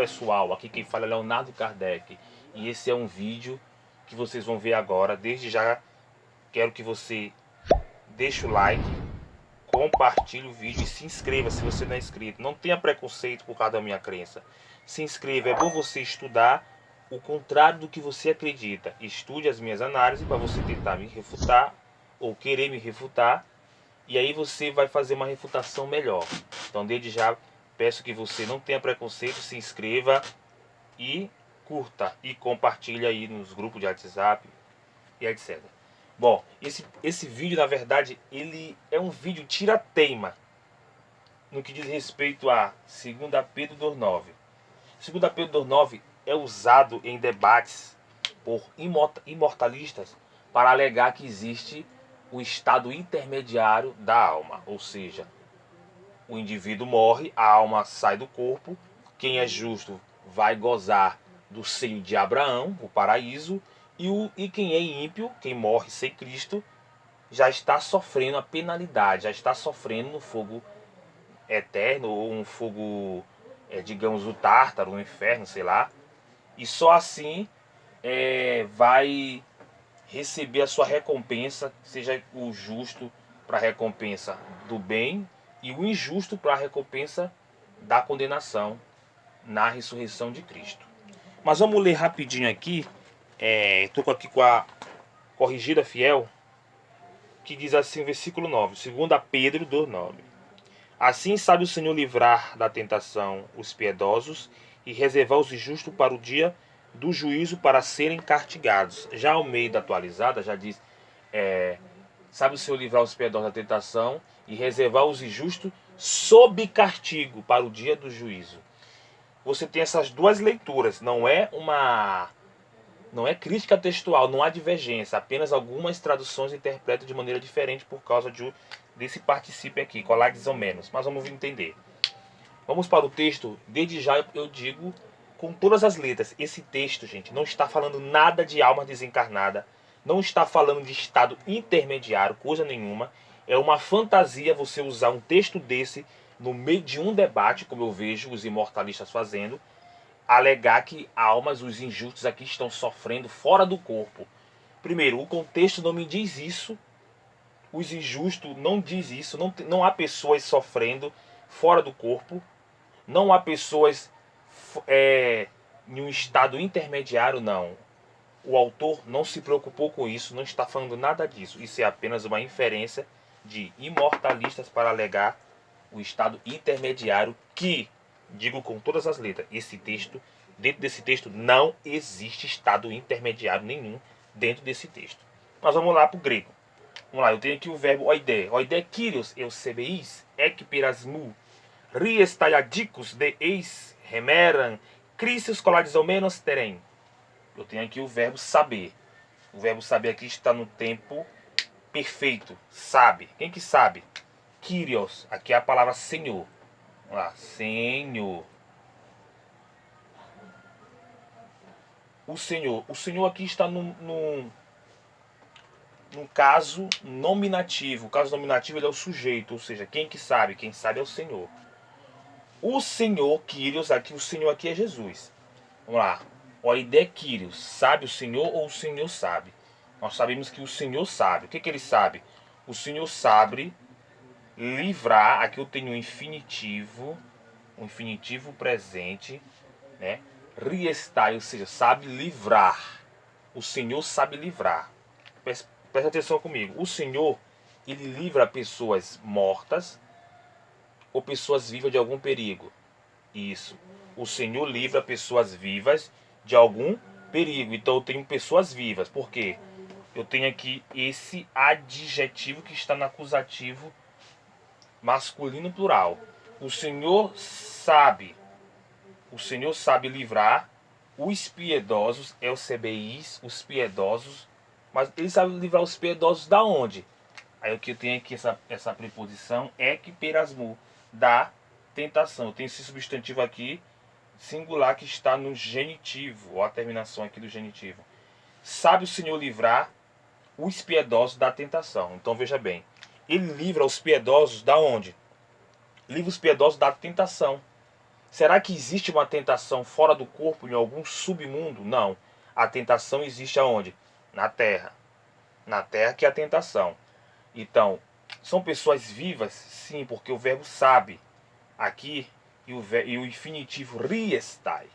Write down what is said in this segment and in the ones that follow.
pessoal, aqui quem fala é Leonardo Kardec. E esse é um vídeo que vocês vão ver agora. Desde já quero que você deixe o like, compartilhe o vídeo e se inscreva se você não é inscrito. Não tenha preconceito por causa da minha crença. Se inscreva, é bom você estudar o contrário do que você acredita. Estude as minhas análises para você tentar me refutar ou querer me refutar. E aí você vai fazer uma refutação melhor. Então desde já peço que você não tenha preconceito, se inscreva e curta e compartilhe aí nos grupos de WhatsApp e etc. Bom, esse vídeo na verdade ele é um vídeo tira-teima no que diz respeito a 2 Pedro 2,9. 2 Pedro 2,9 é usado em debates por imortalistas para alegar que existe o estado intermediário da alma, ou seja, o indivíduo morre, a alma sai do corpo, quem é justo vai gozar do seio de Abraão, o paraíso, e quem é ímpio, quem morre sem Cristo, já está sofrendo a penalidade, já está sofrendo no fogo eterno, ou um fogo, digamos, o Tártaro, o inferno, sei lá, e só assim vai receber a sua recompensa, seja o justo para a recompensa do bem e o injusto para a recompensa da condenação na ressurreição de Cristo. Mas vamos ler rapidinho aqui, estou aqui com a Corrigida Fiel, que diz assim, versículo 9, 2 Pedro 2,9. Assim sabe o Senhor livrar da tentação os piedosos e reservar os injustos para o dia do juízo para serem castigados. Já ao meio da atualizada já diz, sabe o Senhor livrar os piedosos da tentação e reservar os injustos sob castigo para o dia do juízo. Você tem essas duas leituras, não é crítica textual, não há divergência, apenas algumas traduções interpretam de maneira diferente por causa desse particípio aqui, colar ou menos, mas vamos entender. Vamos para o texto. Desde já eu digo com todas as letras, esse texto, gente, não está falando nada de alma desencarnada, não está falando de estado intermediário, coisa nenhuma. É uma fantasia você usar um texto desse no meio de um debate, como eu vejo os imortalistas fazendo, alegar que almas, os injustos aqui estão sofrendo fora do corpo. Primeiro, o contexto não me diz isso, os injustos não diz isso, não há pessoas sofrendo fora do corpo, não há pessoas em um estado intermediário, não. O autor não se preocupou com isso, não está falando nada disso. Isso é apenas uma inferência de imortalistas para alegar o estado intermediário que, digo com todas as letras, dentro desse texto não existe estado intermediário nenhum dentro desse texto. Mas vamos lá para o grego. Vamos lá, eu tenho aqui o verbo oide. Oide kyrios eusebeis, ekpirasmu, riestaiadicus de eis remeran, crisis coladizomenos terem. Eu tenho aqui o verbo saber. O verbo saber aqui está no tempo perfeito. Sabe. Quem que sabe? Kyrios. Aqui é a palavra Senhor. Vamos lá. Senhor. O Senhor. O Senhor aqui está num caso nominativo. O caso nominativo ele é o sujeito. Ou seja, quem que sabe? Quem sabe é o Senhor. O Senhor, Kyrios, aqui, o Senhor aqui é Jesus. Vamos lá. Oide Kyrios. Sabe o Senhor ou o Senhor sabe? Nós sabemos que o Senhor sabe. O que ele sabe? O Senhor sabe livrar. Aqui eu tenho um infinitivo presente, né? Riestai, ou seja, sabe livrar. O Senhor sabe livrar. Presta atenção comigo. O Senhor, ele livra pessoas mortas ou pessoas vivas de algum perigo. Isso. O Senhor livra pessoas vivas de algum perigo. Então eu tenho pessoas vivas. Por quê? Eu tenho aqui esse adjetivo que está no acusativo masculino plural. O Senhor sabe livrar os piedosos, eusebeis, os piedosos, mas ele sabe livrar os piedosos da onde? Aí o que eu tenho aqui, essa preposição, ekperasmu, da tentação. Eu tenho esse substantivo aqui, singular, que está no genitivo, ou a terminação aqui do genitivo. Sabe o Senhor livrar os piedosos da tentação. Então veja bem, ele livra os piedosos da onde? Livra os piedosos da tentação. Será que existe uma tentação fora do corpo, em algum submundo? Não. A tentação existe aonde? Na terra. Na terra que é a tentação. Então, são pessoas vivas? Sim, porque o verbo sabe. Aqui, e o infinitivo riestai.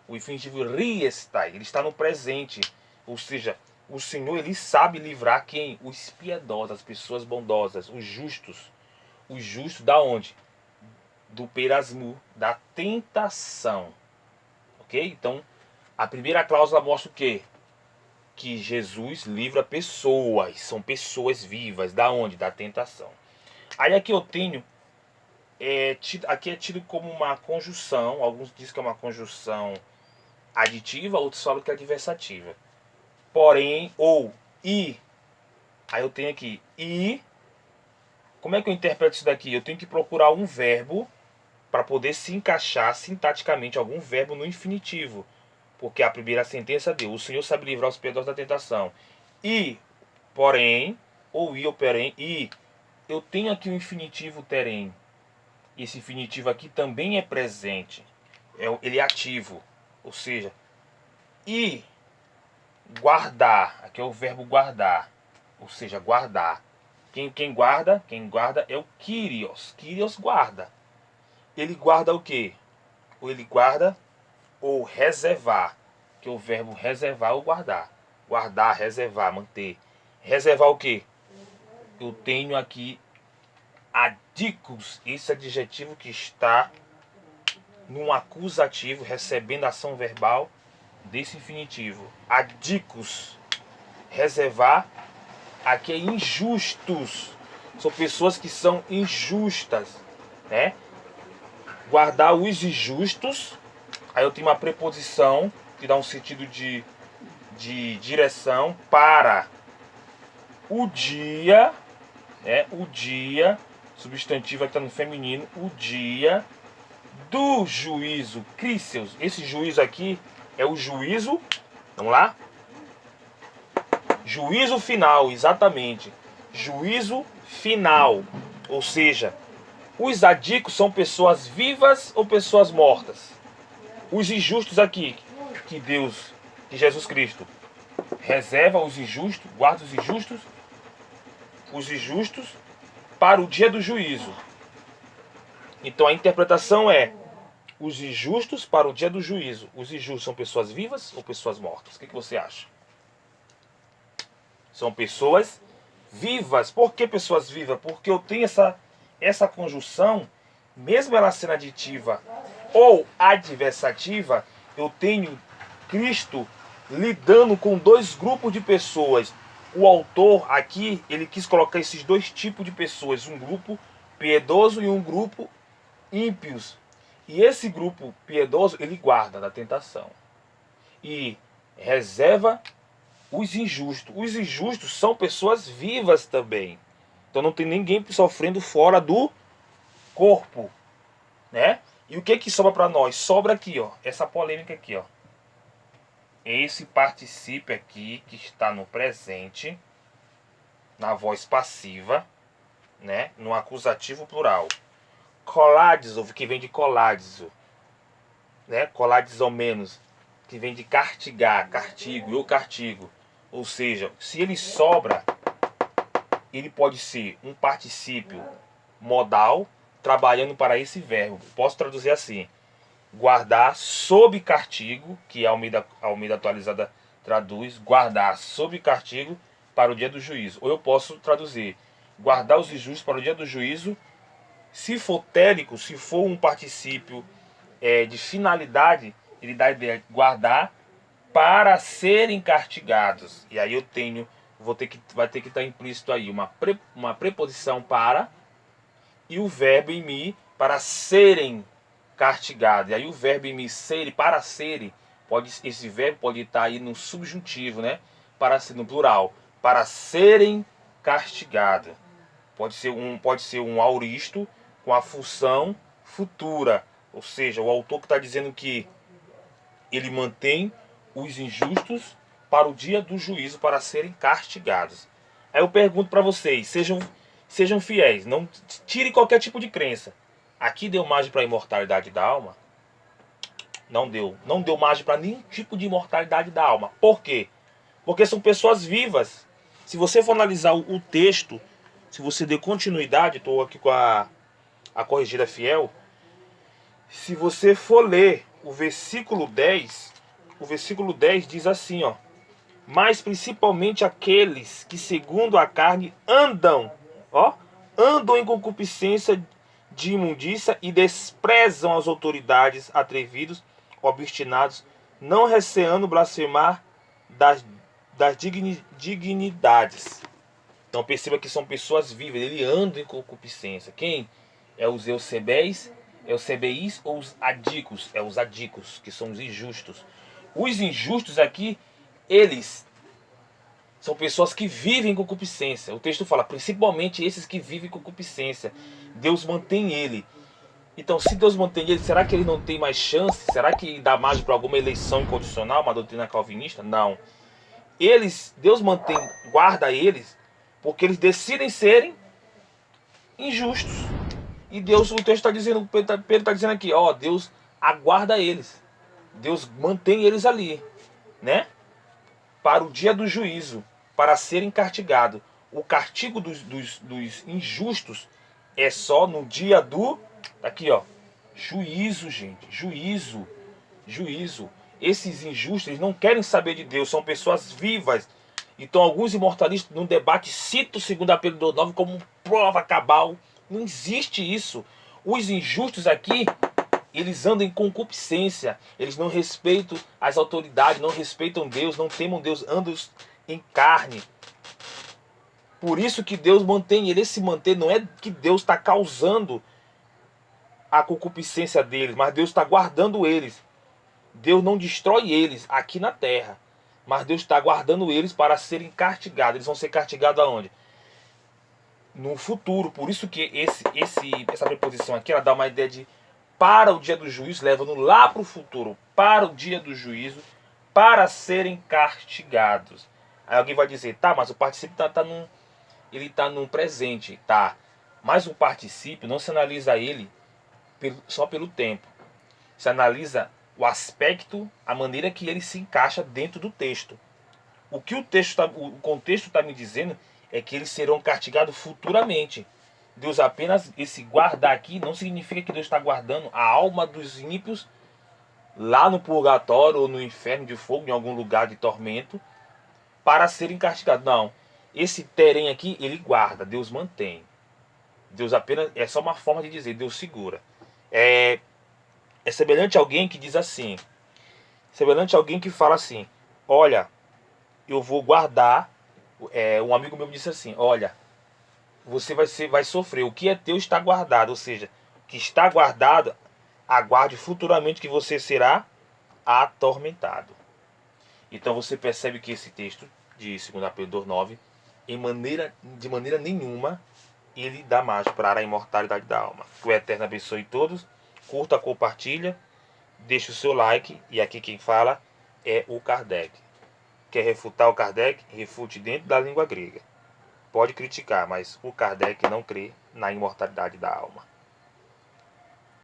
O infinitivo riestai, ele está no presente. Ou seja, o Senhor, ele sabe livrar quem? Os piedosos, as pessoas bondosas, os justos. Os justos da onde? Do perasmu, da tentação. Ok? Então, a primeira cláusula mostra o quê? Que Jesus livra pessoas, são pessoas vivas, da onde? Da tentação. Aí aqui eu tenho, aqui é tido como uma conjunção, alguns dizem que é uma conjunção aditiva, outros falam que é adversativa. Porém, ou e, aí eu tenho aqui e, como é que eu interpreto isso daqui? Eu tenho que procurar um verbo para poder se encaixar sintaticamente algum verbo no infinitivo. Porque a primeira sentença deu: o Senhor sabe livrar os piedosos da tentação. E, porém, ou porém, e eu tenho aqui o infinitivo terem. Esse infinitivo aqui também é presente. Ele é ativo. Ou seja, e guardar. Aqui é o verbo guardar. Ou seja, guardar. Quem guarda é o Kyrios. Kyrios guarda. Ele guarda o quê? Ou ele guarda ou reservar, que é o verbo reservar ou guardar. Guardar, reservar, manter. Reservar o quê? Eu tenho aqui adicos, esse adjetivo que está num acusativo, recebendo ação verbal desse infinitivo. Adicos, reservar, aqui é injustos. São pessoas que são injustas, né? Guardar os injustos. Aí eu tenho uma preposição que dá um sentido de direção para o dia, né? O dia, substantivo que está no feminino, o dia do juízo, Críceus. Esse juízo aqui é o juízo, vamos lá? Juízo final, exatamente. Juízo final, ou seja, os adicos são pessoas vivas ou pessoas mortas? Os injustos aqui, que Deus, que Jesus Cristo reserva os injustos, guarda os injustos para o dia do juízo. Então a interpretação é os injustos para o dia do juízo. Os injustos são pessoas vivas ou pessoas mortas? O que você acha? São pessoas vivas. Por que pessoas vivas? Porque eu tenho essa conjunção, mesmo ela sendo aditiva ou adversativa, eu tenho Cristo lidando com dois grupos de pessoas. O autor aqui, ele quis colocar esses dois tipos de pessoas, um grupo piedoso e um grupo ímpios. E esse grupo piedoso, ele guarda da tentação e reserva os injustos. Os injustos são pessoas vivas também. Então não tem ninguém sofrendo fora do corpo, né? E o que sobra para nós? Sobra aqui, ó, essa polêmica aqui, ó. Esse particípio aqui que está no presente, na voz passiva, né? No acusativo plural. Coladizo, que vem de coladizo, né? Coladizo menos, que vem de cartigar, cartigo, eu cartigo. Ou seja, se ele sobra, ele pode ser um particípio modal trabalhando para esse verbo. Posso traduzir assim: guardar sob castigo, que a Almeida atualizada traduz, guardar sob castigo para o dia do juízo. Ou eu posso traduzir: guardar os injustos para o dia do juízo. Se for térico, se for um particípio de finalidade, ele dá a ideia de guardar para serem castigados. E aí eu tenho, vai ter que estar implícito aí uma preposição para e o verbo em mim para serem castigados. E aí o verbo em mim ser, para serem, esse verbo pode estar aí no subjuntivo, né? Para ser no plural, para serem castigados. Pode ser um auristo com a função futura, ou seja, o autor que está dizendo que ele mantém os injustos para o dia do juízo, para serem castigados. Aí eu pergunto para vocês, sejam fiéis, não tirem qualquer tipo de crença. Aqui deu margem para a imortalidade da alma? Não deu. Não deu margem para nenhum tipo de imortalidade da alma. Por quê? Porque são pessoas vivas. Se você for analisar o texto, se você der continuidade, estou aqui com a corrigida fiel. Se você for ler o versículo 10, o versículo 10 diz assim, ó. Mas principalmente aqueles que segundo a carne andam, ó, andam em concupiscência de imundícia e desprezam as autoridades, atrevidos, obstinados, não receando blasfemar das dignidades. Então perceba que são pessoas vivas, ele anda em concupiscência. Quem? É os Eusebéis, Eusebeis ou os adicos? É os adicos, que são os injustos. Os injustos aqui, eles são pessoas que vivem em concupiscência. O texto fala, principalmente esses que vivem em concupiscência. Deus mantém ele. Então, se Deus mantém ele, será que ele não tem mais chance? Será que dá margem para alguma eleição incondicional, uma doutrina calvinista? Não. Deus mantém, guarda eles, porque eles decidem serem injustos. E Deus, o texto está dizendo, Pedro está dizendo aqui, ó, Deus aguarda eles. Deus mantém eles ali, né? Para o dia do juízo, para serem castigados. O castigo dos injustos é só no dia do... Aqui, ó. Juízo, gente. Juízo. Juízo. Esses injustos, eles não querem saber de Deus. São pessoas vivas. Então, alguns imortalistas, num debate, citam 2 Pedro 2,9 como prova cabal. Não existe isso. Os injustos aqui, eles andam em concupiscência. Eles não respeitam as autoridades, não respeitam Deus, não temam Deus, andam em carne. Por isso que Deus mantém ele. Esse manter não é que Deus está causando a concupiscência deles, mas Deus está guardando eles. Deus não destrói eles aqui na terra, mas Deus está guardando eles para serem castigados. Eles vão ser castigados aonde? No futuro. Por isso que essa preposição aqui, ela dá uma ideia de para o dia do juízo, leva-no lá para o futuro, para o dia do juízo, para serem castigados. Aí alguém vai dizer, tá, mas o particípio ele está no presente, tá? Mas o particípio não se analisa ele só pelo tempo. Se analisa o aspecto, a maneira que ele se encaixa dentro do texto. O que o contexto está me dizendo é que eles serão castigados futuramente. Deus apenas, esse guardar aqui, não significa que Deus está guardando a alma dos ímpios lá no purgatório ou no inferno de fogo, em algum lugar de tormento, para serem castigados. Não. Esse terem aqui, ele guarda, Deus mantém. Deus apenas, é só uma forma de dizer, Deus segura. É semelhante a alguém que diz assim, semelhante a alguém que fala assim, olha, eu vou guardar, um amigo meu me disse assim, olha, você vai sofrer, o que é teu está guardado, ou seja, o que está guardado, aguarde futuramente que você será atormentado. Então você percebe que esse texto de 2 Pedro 2,9, de maneira nenhuma, ele dá margem para a imortalidade da alma. Que o Eterno abençoe todos, curta, compartilha, deixa o seu like, e aqui quem fala é o Kardec. Quer refutar o Kardec? Refute dentro da língua grega. Pode criticar, mas o Kardec não crê na imortalidade da alma.